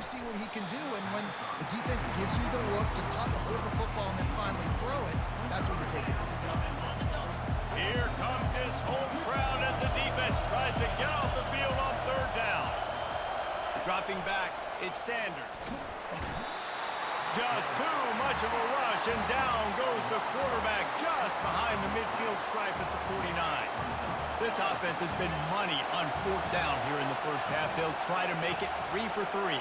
him see what he can do, and when the defense gives you the look to hold the football and then finally throw it, that's when you take it. Here comes his home crowd as the defense tries to get off the field on third down. Dropping back, it's Sanders. Just too much of a rush, and down goes the quarterback just behind the midfield stripe at the 49. This offense has been money on fourth down here in the first half. They'll try to make it 3 for 3.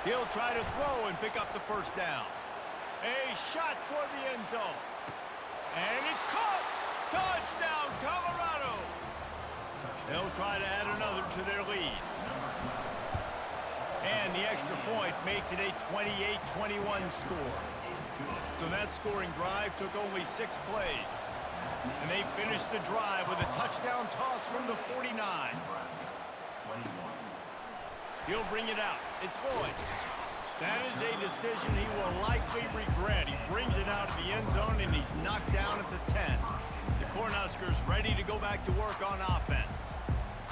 He'll try to throw and pick up the first down. A shot toward the end zone. And it's caught! Touchdown, Colorado! They'll try to add another to their lead. And the extra point makes it a 28-21 score. So that scoring drive took only 6 plays. And they finished the drive with a touchdown toss from the 49. He'll bring it out. It's Lloyd. That is a decision he will likely regret. He brings it out of the end zone, and he's knocked down at the 10. The Cornhuskers ready to go back to work on offense.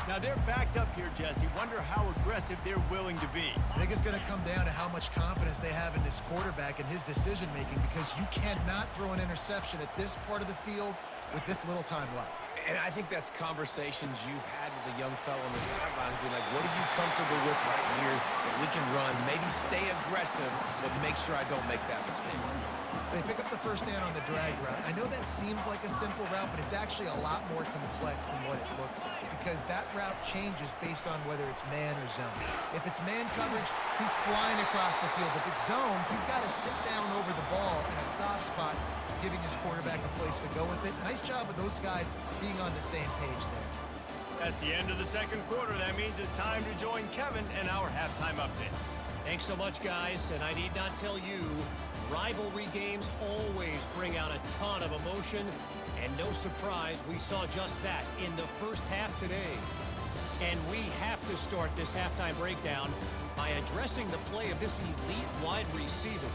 Now, they're backed up here, Jesse. Wonder how aggressive they're willing to be. I think it's going to come down to how much confidence they have in this quarterback and his decision-making, because you cannot throw an interception at this part of the field with this little time left. And I think that's conversations you've had with a young fellow on the sidelines. Be like, what are you comfortable with right here that we can run? Maybe stay aggressive, but make sure I don't make that mistake. They pick up the first down on the drag route. I know that seems like a simple route, but it's actually a lot more complex than what it looks like, because that route changes based on whether it's man or zone. If it's man coverage, he's flying across the field. If it's zone, he's got to sit down over the ball in a soft spot, giving his quarterback a place to go with it. Nice job of those guys being on the same page there. That's the end of the second quarter. That means it's time to join Kevin in our halftime update. Thanks so much, guys, and I need not tell you, rivalry games always bring out a ton of emotion, and no surprise, we saw just that in the first half today. And we have to start this halftime breakdown by addressing the play of this elite wide receiver.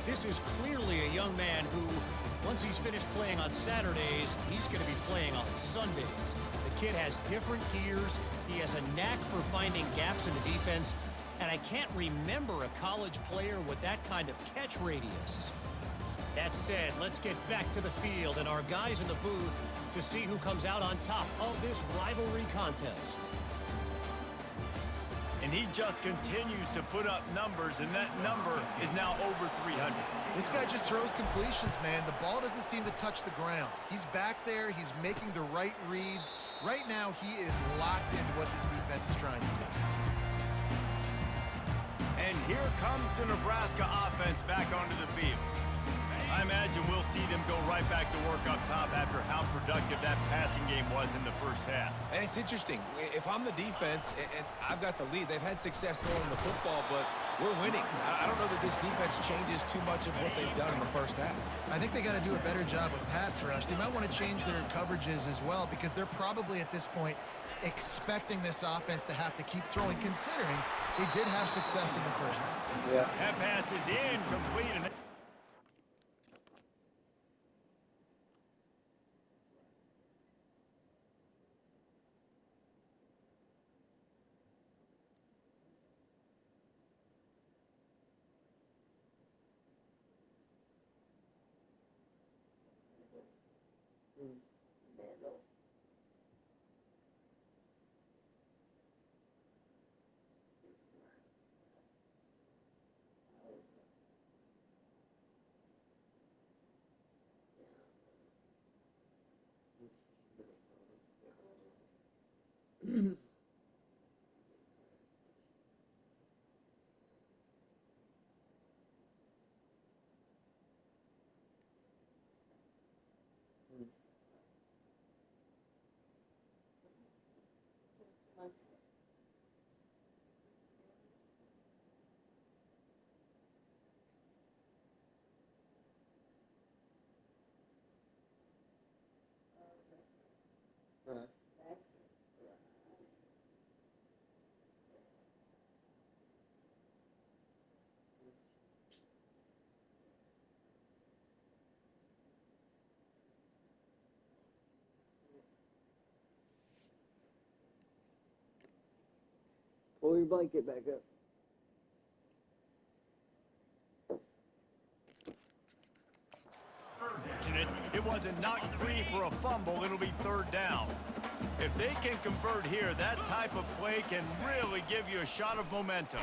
This is clearly a young man who, once he's finished playing on Saturdays, he's going to be playing on Sundays. The kid has different gears. He has a knack for finding gaps in the defense. And I can't remember a college player with that kind of catch radius. That said, let's get back to the field and our guys in the booth to see who comes out on top of this rivalry contest. And he just continues to put up numbers, and that number is now over 300. This guy just throws completions, man. The ball doesn't seem to touch the ground. He's back there. He's making the right reads. Right now, he is locked into what this defense is trying to do. And here comes the Nebraska offense back onto the field. I imagine we'll see them go right back to work up top after how productive that passing game was in the first half. And it's interesting. If I'm the defense and I've got the lead, they've had success throwing the football, but we're winning. I don't know that this defense changes too much of what they've done in the first half. I think they got to do a better job with pass rush. They might want to change their coverages as well, because they're probably at this point expecting this offense to have to keep throwing, considering they did have success in the first half. Yeah. That pass is incomplete. And Pull your blanket back up. It wasn't knocked free for a fumble. It'll be third down. If they can convert here, that type of play can really give you a shot of momentum.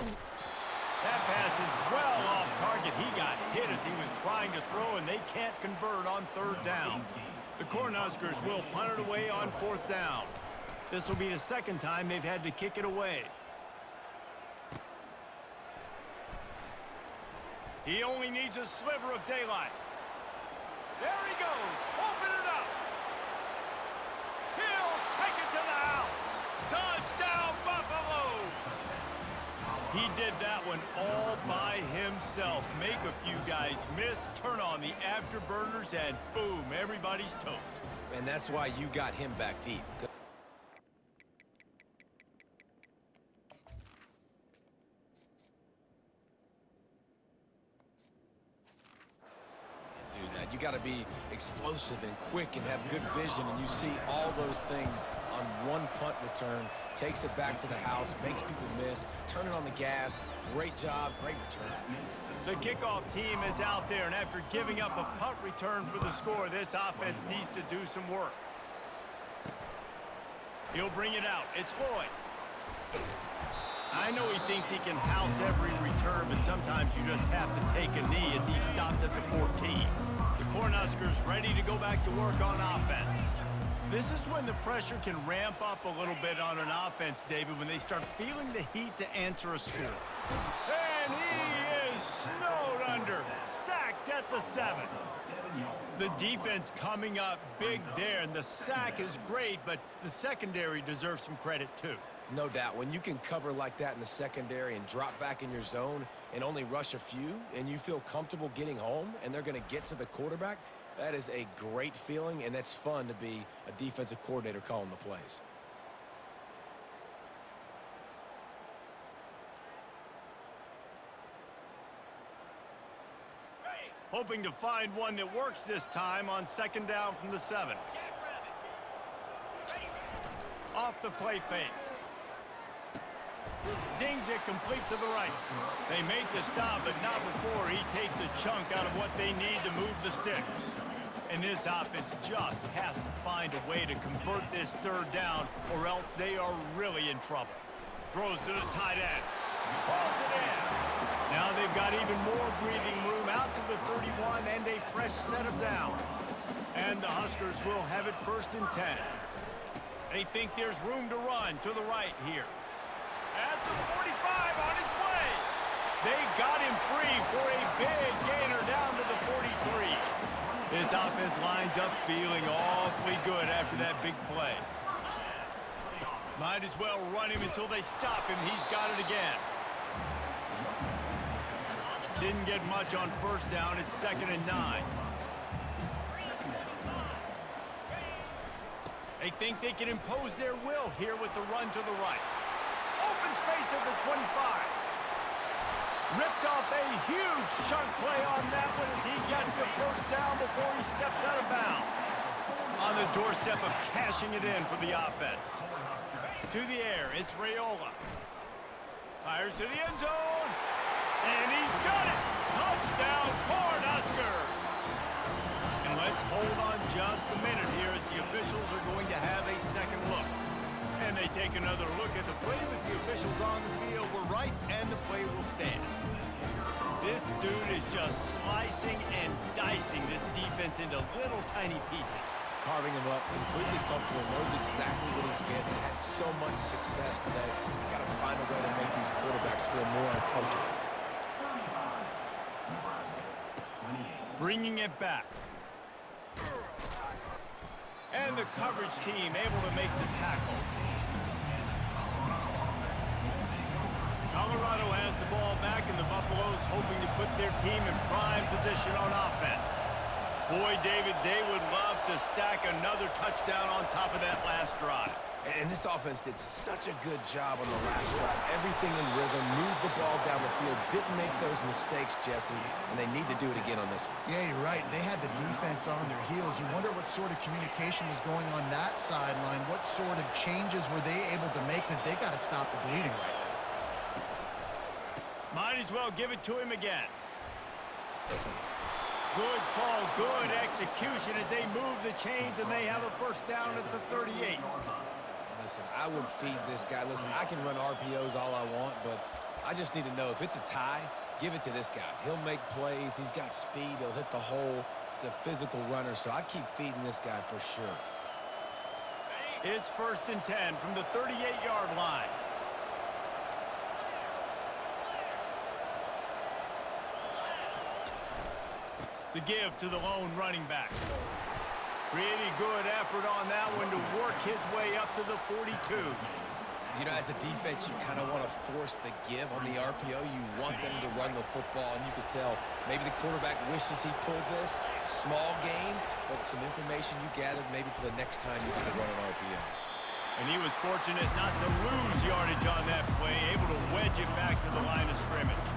That pass is well off target. He got hit as he was trying to throw, and they can't convert on third down. The Cornhuskers will punt it away on fourth down. This will be the second time they've had to kick it away. He only needs a sliver of daylight. There he goes. Open it up. He'll take it to the house. Touchdown, Buffaloes. He did that one all by himself. Make a few guys miss, turn on the afterburners, and boom, everybody's toast. And that's why you got him back deep. You got to be explosive and quick and have good vision, and you see all those things on one punt return. Takes it back to the house, makes people miss, turning on the gas. Great job, great return. The kickoff team is out there, and after giving up a punt return for the score, this offense needs to do some work. He'll bring it out. It's Lloyd. I know he thinks he can house every return, but sometimes you just have to take a knee as he stopped at the 14. The Cornhuskers ready to go back to work on offense. This is when the pressure can ramp up a little bit on an offense, David, when they start feeling the heat to answer a score. And he is snowed under, sacked at the 7. The defense coming up big there, and the sack is great, but the secondary deserves some credit too. No doubt. When you can cover like that in the secondary and drop back in your zone and only rush a few, and you feel comfortable getting home and they're going to get to the quarterback, that is a great feeling, and that's fun to be a defensive coordinator calling the plays. Hoping to find one that works this time on second down from the 7. Off the play fake. Zings it complete to the right. They make the stop, but not before he takes a chunk out of what they need to move the sticks. And this offense just has to find a way to convert this third down, or else they are really in trouble. Throws to the tight end. Pulls it in. Now they've got even more breathing room out to the 31 and a fresh set of downs. And the Huskers will have it first and 10. They think there's room to run to the right here. At the 45 on its way. They got him free for a big gainer down to the 43. This offense lines up feeling awfully good after that big play. Might as well run him until they stop him. He's got it again. Didn't get much on first down. It's 2nd and 9. They think they can impose their will here with the run to the right. Open space at the 25. Ripped off a huge chunk play on that one as he gets the first down before he steps out of bounds. On the doorstep of cashing it in for the offense. To the air, it's Raiola. Fires to the end zone. And he's got it. Touchdown, Cornhuskers. And let's hold on just a minute here as the officials are going to have a second look. And they take another look at the play with the officials on the field. We're right, and the play will stand. This dude is just slicing and dicing this defense into little tiny pieces. Carving him up, completely comfortable, knows exactly what he's getting. Had so much success today. You got to find a way to make these quarterbacks feel more uncomfortable. Bringing it back. And the coverage team able to make the tackle. Colorado has the ball back, and the Buffaloes hoping to put their team in prime position on offense. Boy, David, they would love to stack another touchdown on top of that last drive. And this offense did such a good job on the last drive. Everything in rhythm, moved the ball down the field, didn't make those mistakes, Jesse, and they need to do it again on this one. Yeah, you're right. They had the defense on their heels. You wonder what sort of communication was going on that sideline. What sort of changes were they able to make, because they got to stop the bleeding right now. Might as well give it to him again. Good call, good execution as they move the chains and they have a first down at the 38. Listen, I would feed this guy. Listen, I can run RPOs all I want, but I just need to know if it's a tie, give it to this guy. He'll make plays. He's got speed. He'll hit the hole. He's a physical runner, so I keep feeding this guy for sure. It's 1st and 10 from the 38-yard line. The give to the lone running back. Pretty good effort on that one to work his way up to the 42. You know, as a defense, you kind of want to force the give on the RPO. You want them to run the football, and you could tell maybe the quarterback wishes he pulled this. Small gain, but some information you gathered maybe for the next time you get to run an RPO. And he was fortunate not to lose yardage on that play, able to wedge it back to the line of scrimmage.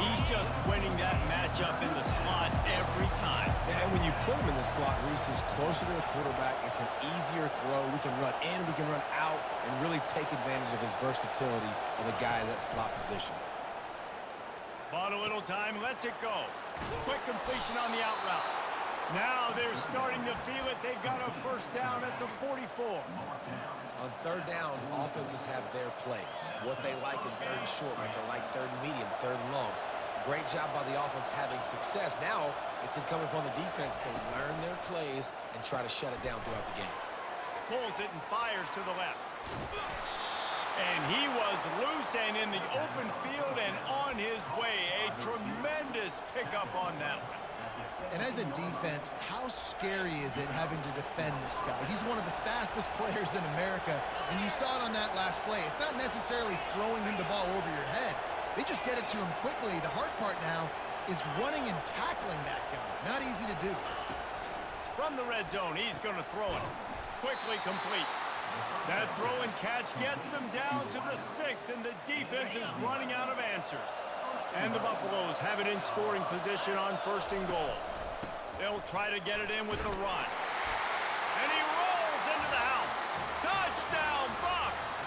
He's just winning that matchup in the slot every time. Yeah, and when you put him in the slot, Reese is closer to the quarterback. It's an easier throw. We can run in, we can run out, and really take advantage of his versatility of the guy in that slot position. Bought a little time, lets it go. Quick completion on the out route. Now they're starting to feel it. They've got a first down at the 44. On 3rd down, offenses have their plays. What they like in 3rd and short, what they like 3rd and medium, 3rd and long. Great job by the offense having success. Now it's incumbent upon the defense to learn their plays and try to shut it down throughout the game. Pulls it and fires to the left. And he was loose and in the open field and on his way. A tremendous pickup on that one. And as a defense, how scary is it having to defend this guy? He's one of the fastest players in America, and you saw it on that last play. It's not necessarily throwing him the ball over your head. They just get it to him quickly. The hard part now is running and tackling that guy. Not easy to do. From the red zone, he's going to throw it. Quickly complete. That throw and catch gets them down to the 6, and the defense is running out of answers. And the Buffaloes have it in scoring position on 1st and goal. They'll try to get it in with the run. And he rolls into the house. Touchdown, Buffs!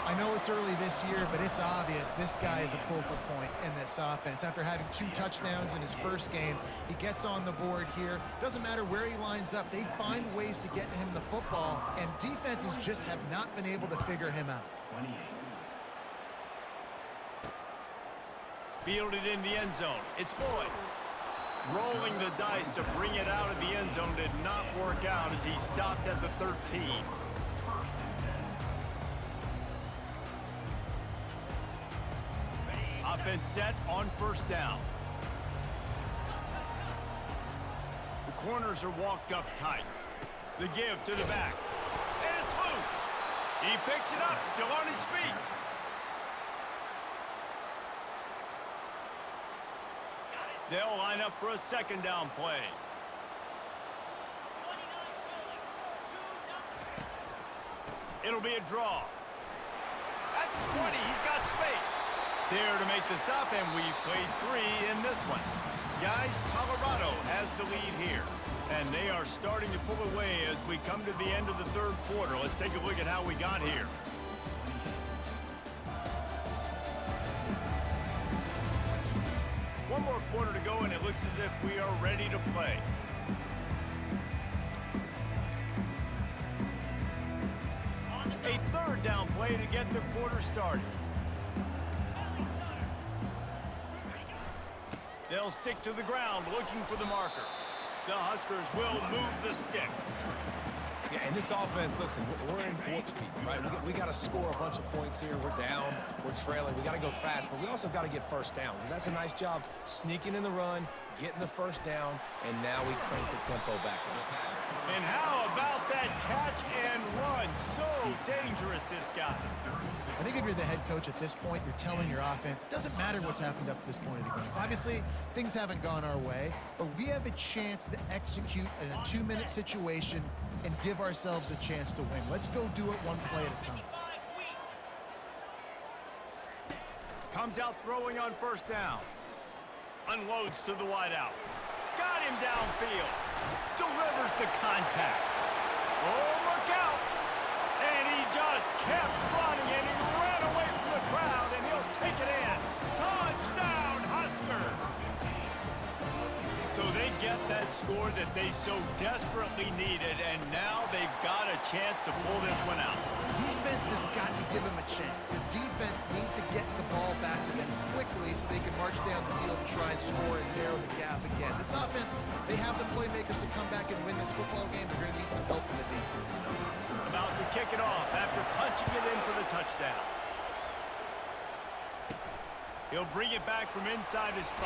I know it's early this year, but it's obvious this guy is a focal point in this offense. After having 2 touchdowns in his first game, he gets on the board here. Doesn't matter where he lines up, they find ways to get him the football, and defenses just have not been able to figure him out. Fielded in the end zone. It's Boyd. Rolling the dice to bring it out of the end zone did not work out as he stopped at the 13. Offense set on 1st down. The corners are walked up tight. The give to the back. And it's loose. He picks it up, still on his feet. They'll line up for a 2nd down play. It'll be a draw. At the 20, he's got space. There to make the stop, and we've played 3 in this one. Guys, Colorado has the lead here, and they are starting to pull away as we come to the end of the 3rd quarter. Let's take a look at how we got here. One more quarter to go, and it looks as if we are ready to play. A 3rd down play to get the quarter started. They'll stick to the ground looking for the marker. The Huskers will move the sticks. Yeah, and this offense, listen, we're in warp speed, right? We got to score a bunch of points here. We're down, we're trailing. We got to go fast, but we also got to get first downs. And that's a nice job sneaking in the run, getting the first down, and now we crank the tempo back up. And how about that catch and run? So dangerous, this guy. I think if you're the head coach at this point, you're telling your offense, it doesn't matter what's happened up to this point of the game. Obviously, things haven't gone our way, but we have a chance to execute in a 2-minute situation and give ourselves a chance to win. Let's go do it one play at a time. Comes out throwing on 1st down. Unloads to the wideout. Got him downfield. Delivers the contact. Oh, look out. And he just kept running, and he ran away from the crowd, and he'll take score that they so desperately needed, and now they've got a chance to pull this one out. Defense has got to give them a chance. The defense needs to get the ball back to them quickly so they can march down the field and try and score and narrow the gap again. This offense, they have the playmakers to come back and win this football game. They're going to need some help from the defense. About to kick it off after punching it in for the touchdown. He'll bring it back from inside his 5.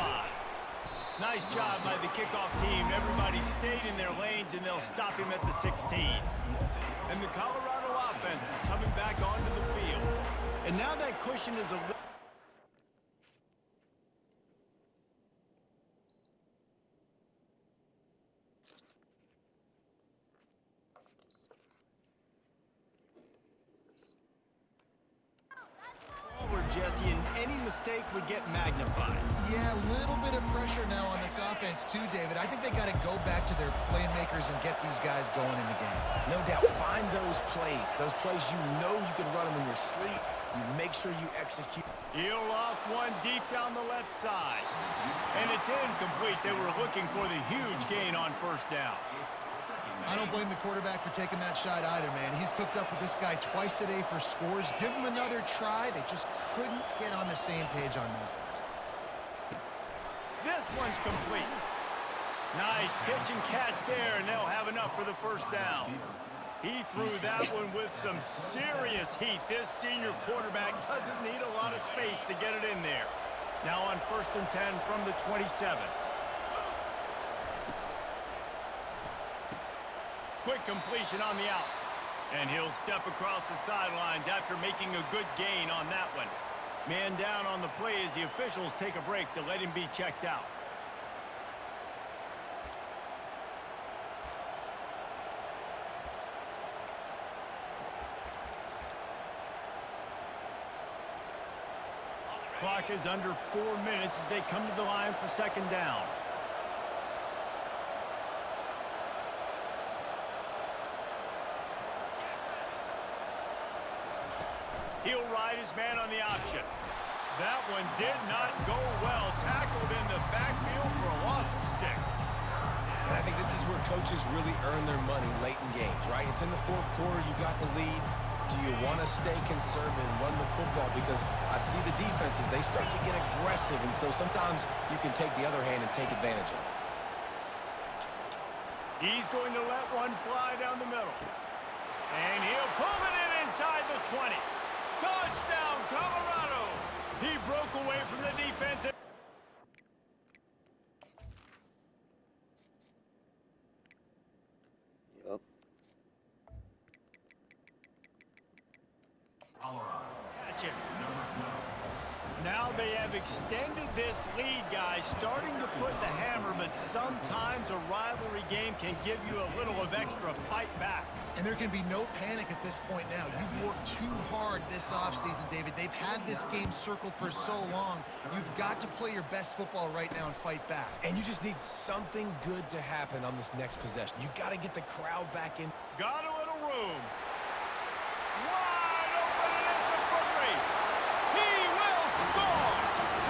Nice job by the kickoff team. Everybody stayed in their lanes, and they'll stop him at the 16. And the Colorado offense is coming back onto the field. And now that cushion is a little... Jesse, and any mistake would get magnified. Yeah, a little bit of pressure now on this offense too, David. I think they got to go back to their playmakers and get these guys going in the game. No doubt. Find those plays you know you can run them in your sleep. You make sure you execute. He'll off one deep down the left side. And it's incomplete. They were looking for the huge gain on first down. I don't blame the quarterback for taking that shot either, man. He's cooked up with this guy twice today for scores. Give him another try. They just couldn't get on the same page on that. This one's complete. Nice pitch and catch there, and they'll have enough for the first down. He threw that one with some serious heat. This senior quarterback doesn't need a lot of space to get it in there. Now on 1st and 10 from the 27. Quick completion on the out. And he'll step across the sidelines after making a good gain on that one. Man down on the play as the officials take a break to let him be checked out. Clock is under 4 minutes as they come to the line for second down. He'll ride his man on the option. That one did not go well. Tackled in the backfield for a loss of 6. And I think this is where coaches really earn their money late in games, right? It's in the 4th quarter. You got the lead. Do you want to stay conservative and run the football? Because I see the defenses, they start to get aggressive, and so sometimes you can take the other hand and take advantage of it. He's going to let one fly down the middle. And he'll pull it in inside the 20. Touchdown, Colorado! He broke away from the defense. Yep. Catch it. Now they have extended this lead, guys, starting to put the hammer, but sometimes a rivalry game can give you a little of extra fight back. And there can be no panic at this point now. You've worked too hard this offseason, David. They've had this game circled for so long. You've got to play your best football right now and fight back. And you just need something good to happen on this next possession. You got to get the crowd back in. Got a little room. Wide open, and it's a foot race. He will score.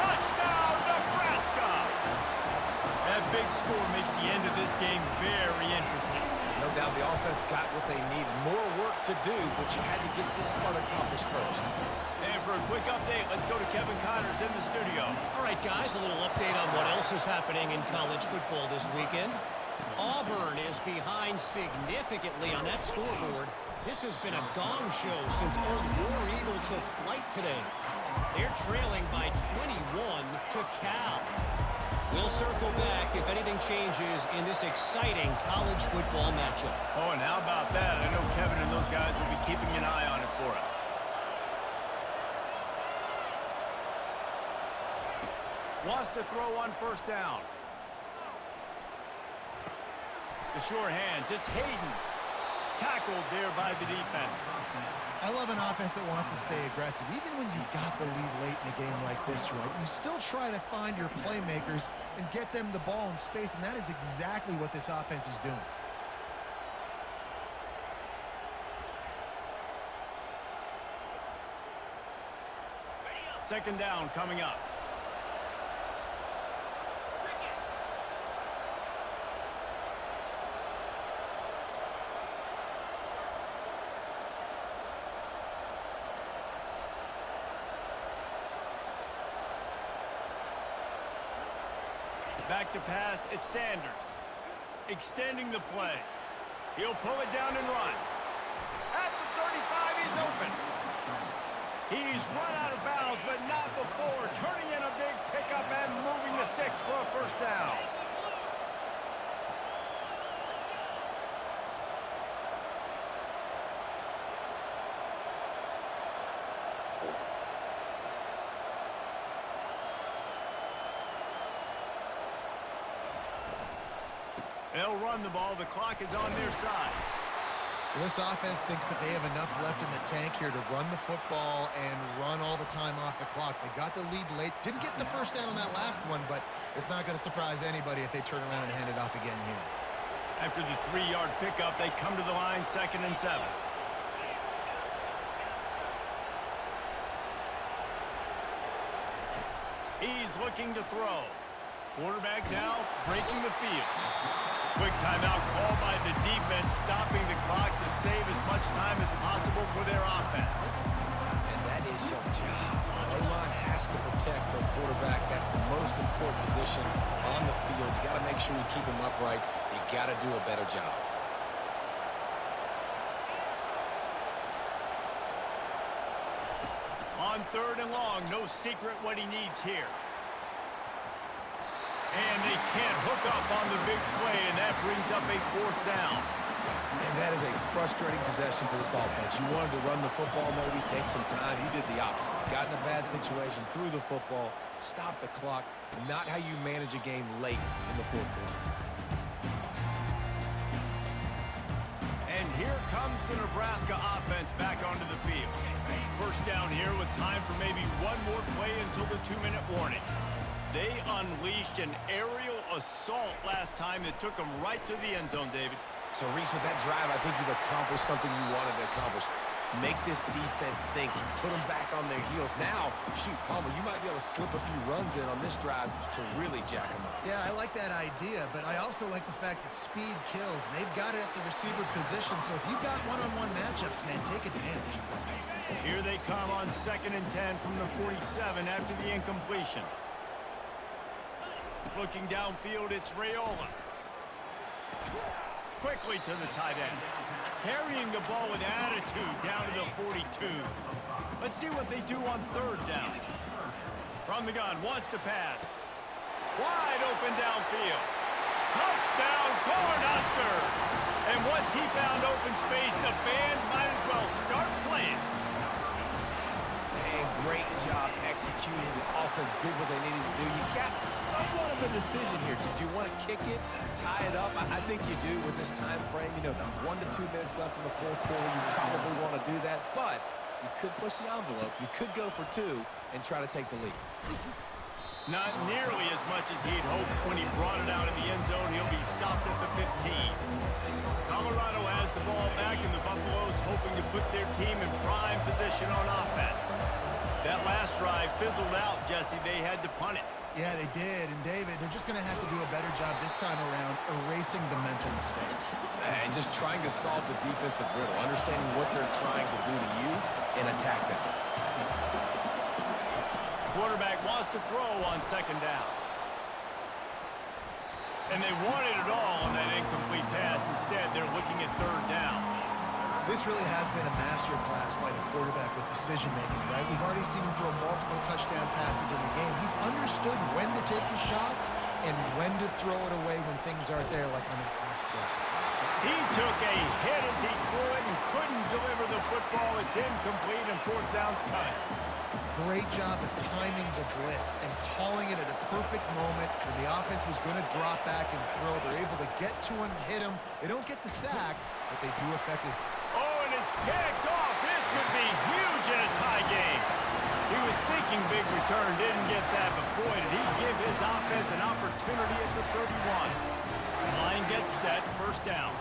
Touchdown, Nebraska. That big score makes the end of this game very interesting. No doubt the offense got what they needed. More work to do, but you had to get this part accomplished first. And for a quick update, let's go to Kevin Connors in the studio. All right, guys, a little update on what else is happening in college football this weekend. Auburn is behind significantly on that scoreboard. This has been a gong show since old War Eagle took flight today. They're trailing by 21 to Cal. We'll circle back if anything changes in this exciting college football matchup. Oh, and how about that? I know Kevin and those guys will be keeping an eye on it for us. Wants to throw on first down. The sure hands. It's Hayden. Tackled there by the defense. I love an offense that wants to stay aggressive. Even when you've got the lead late in a game like this, right, you still try to find your playmakers and get them the ball in space, and that is exactly what this offense is doing. Second down coming up. Back to pass, it's Sanders. Extending the play. He'll pull it down and run. At the 35, he's open. He's run out of bounds, but not before turning in a big pickup and moving the sticks for a first down. They'll run the ball. The clock is on their side. Well, this offense thinks that they have enough left in the tank here to run the football and run all the time off the clock. They got the lead late. Didn't get the first down on that last one, but it's not going to surprise anybody if they turn around and hand it off again here. After the 3-yard pickup, they come to the line, 2nd and 7. He's looking to throw. Quarterback now breaking the field. Quick timeout called by the defense, stopping the clock to save as much time as possible for their offense. And that is your job. The O-line has to protect their quarterback. That's the most important position on the field. You got to make sure you keep him upright. You got to do a better job. On 3rd and long, no secret what he needs here. And they can't hook up on the big play, and that brings up a 4th down. And that is a frustrating possession for this offense. You wanted to run the football, maybe take some time. You did the opposite. Got in a bad situation, threw the football, stopped the clock. Not how you manage a game late in the 4th quarter. And here comes the Nebraska offense back onto the field. First down here with time for maybe one more play until the 2-minute warning. They unleashed an aerial assault last time that took them right to the end zone, David. So, Reese, with that drive, I think you've accomplished something you wanted to accomplish. Make this defense think. You put them back on their heels. Now, shoot, Palmer, you might be able to slip a few runs in on this drive to really jack them up. Yeah, I like that idea, but I also like the fact that speed kills, and they've got it at the receiver position, so if you've got one-on-one matchups, man, take advantage. Here they come on 2nd and 10 from the 47 after the incompletion. Looking downfield, it's Raiola. Quickly to the tight end. Carrying the ball with attitude down to the 42. Let's see what they do on 3rd down. From the gun, wants to pass. Wide open downfield. Touchdown, Cornhuskers! And once he found open space, the band might as well start playing. Great job executing. The offense did what they needed to do. You got somewhat of a decision here. Do you want to kick it, tie it up? I think you do with this time frame. You know, 1 to 2 minutes left in the 4th quarter. You probably want to do that, but you could push the envelope. You could go for 2 and try to take the lead. Not nearly as much as he'd hoped when he brought it out of the end zone. He'll be stopped at the 15. Colorado has the ball back, and the Buffaloes hoping to put their team in prime position on offense. That last drive fizzled out, Jesse. They had to punt it. Yeah, they did. And, David, they're just going to have to do a better job this time around erasing the mental mistakes. And just trying to solve the defensive riddle, understanding what they're trying to do to you and attack them. Quarterback wants to throw on 2nd down. And they wanted it all on that incomplete pass. Instead, they're looking at 3rd down. This really has been a master class by the quarterback with decision-making, right? We've already seen him throw multiple touchdown passes in the game. He's understood when to take his shots and when to throw it away when things aren't there, like on that last play. He took a hit as he threw it and couldn't deliver the football. It's incomplete and 4th down's cut. Great job of timing the blitz and calling it at a perfect moment when the offense was going to drop back and throw. They're able to get to him, hit him. They don't get the sack, but they do affect his... Oh, and it's picked off. This could be huge in a tie game. He was thinking big return, didn't get that, but boy, did he give his offense an opportunity at the 31. Line gets set, 1st down.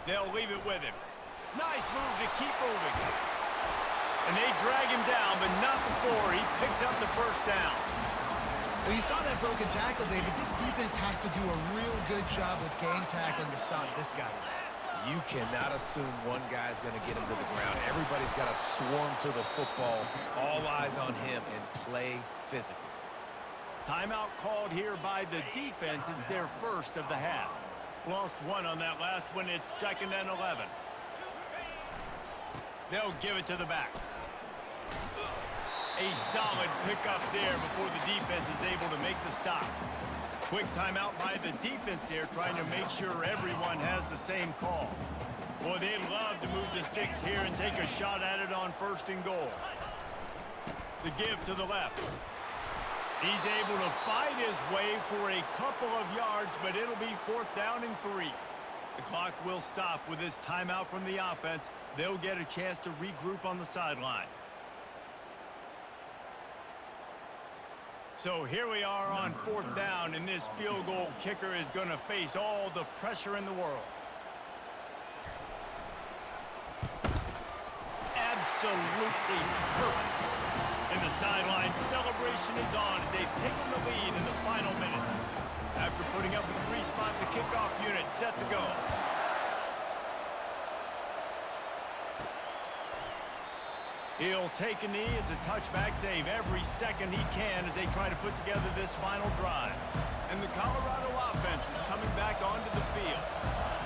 They'll leave it with him. Nice move to keep moving. And they drag him down, but not before he picks up the 1st down. Well, you saw that broken tackle, David. This defense has to do a real good job with gang tackling to stop this guy. You cannot assume one guy's going to get him to the ground. Everybody's got to swarm to the football, all eyes on him, and play physical. Timeout called here by the defense. It's their first of the half. Lost one on that last one. It's 2nd and 11. They'll give it to the back. A solid pickup there before the defense is able to make the stop. Quick timeout by the defense there, trying to make sure everyone has the same call. Boy, they'd love to move the sticks here and take a shot at it on 1st and goal. The give to the left. He's able to fight his way for a couple of yards, but it'll be 4th down and 3. The clock will stop with this timeout from the offense. They'll get a chance to regroup on the sideline. So here we are on 4th down, and this field goal kicker is going to face all the pressure in the world. Absolutely perfect. And the sideline celebration is on as they've taken the lead in the final minute. After putting up a 3-spot, the kickoff unit set to go. He'll take a knee. It's a touchback save every second he can as they try to put together this final drive. And the Colorado offense is coming back onto the field.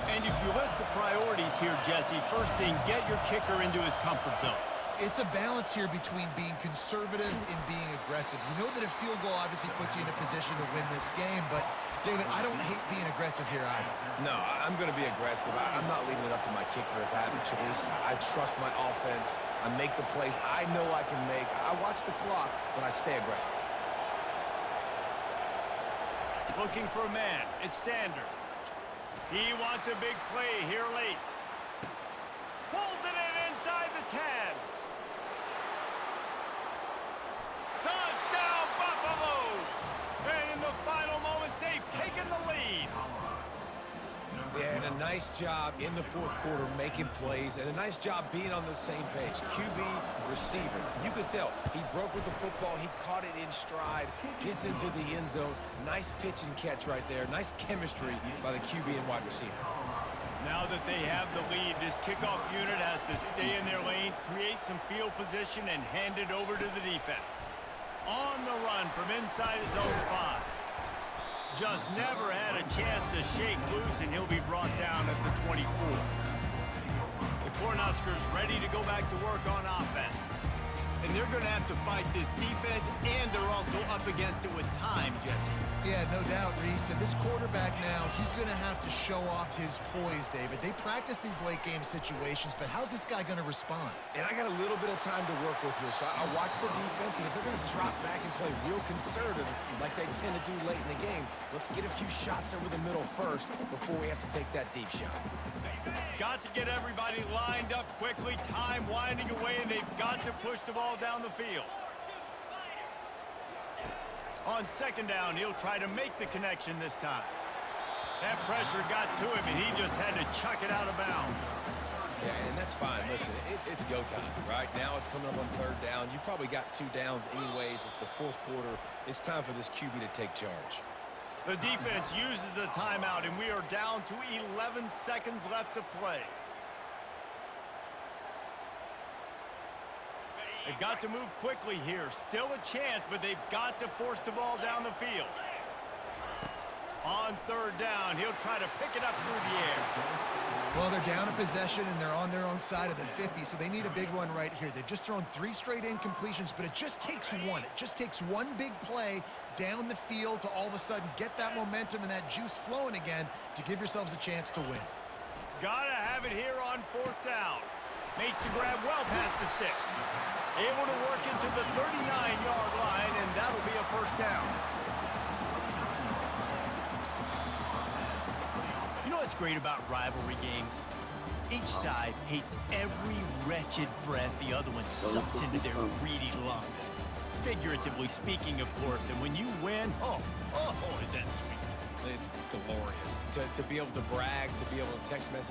And if you list the priorities here, Jesse, first thing, get your kicker into his comfort zone. It's a balance here between being conservative and being aggressive. You know that a field goal obviously puts you in a position to win this game, but, David, I don't hate being aggressive here either. No, I'm going to be aggressive. I'm not leaving it up to my kicker if I have a choice. I trust my offense. I make the plays I know I can make. I watch the clock, but I stay aggressive. Looking for a man. It's Sanders. He wants a big play here late. Pulls it in inside the 10. Touchdown, Buffaloes! And in the final moments, they've taken the lead. Yeah, and a nice job in the 4th quarter making plays, and a nice job being on the same page. QB, receiver. You could tell he broke with the football. He caught it in stride, gets into the end zone. Nice pitch and catch right there. Nice chemistry by the QB and wide receiver. Now that they have the lead, this kickoff unit has to stay in their lane, create some field position, and hand it over to the defense. On the run from inside his own 5. Just never had a chance to shake loose, and he'll be brought down at the 24. The Cornhuskers ready to go back to work on offense. And they're going to have to fight this defense, and they're also up against it with time, Jesse. Yeah, no doubt, Reese. And this quarterback now, he's going to have to show off his poise, David. They practice these late-game situations, but how's this guy going to respond? And I got a little bit of time to work with here, so I watch the defense, and if they're going to drop back and play real conservative like they tend to do late in the game, let's get a few shots over the middle first before we have to take that deep shot. Got to get everybody lined up quickly, time winding away, and they've got to push the ball down the field. On 2nd down, he'll try to make the connection this time. That pressure got to him, and he just had to chuck it out of bounds. Yeah, and that's fine. Listen, it's go time, right? Now it's coming up on 3rd down. You probably got 2 downs anyways. It's the 4th quarter. It's time for this QB to take charge. The defense uses a timeout, and we are down to 11 seconds left to play. They've got to move quickly here. Still a chance, but they've got to force the ball down the field. On 3rd down, he'll try to pick it up through the air. Well, they're down in possession, and they're on their own side of the 50, so they need a big one right here. They've just thrown 3 straight incompletions, but it just takes one. It just takes one big play down the field to all of a sudden get that momentum and that juice flowing again to give yourselves a chance to win. Gotta have it here on 4th down. Makes the grab well past the sticks. Able to work into the 39-yard line, and that'll be a 1st down. You know what's great about rivalry games? Each side hates every wretched breath the other one sucks into their greedy lungs. Figuratively speaking, of course, and when you win, oh, is that sweet. It's glorious to be able to brag, to be able to text message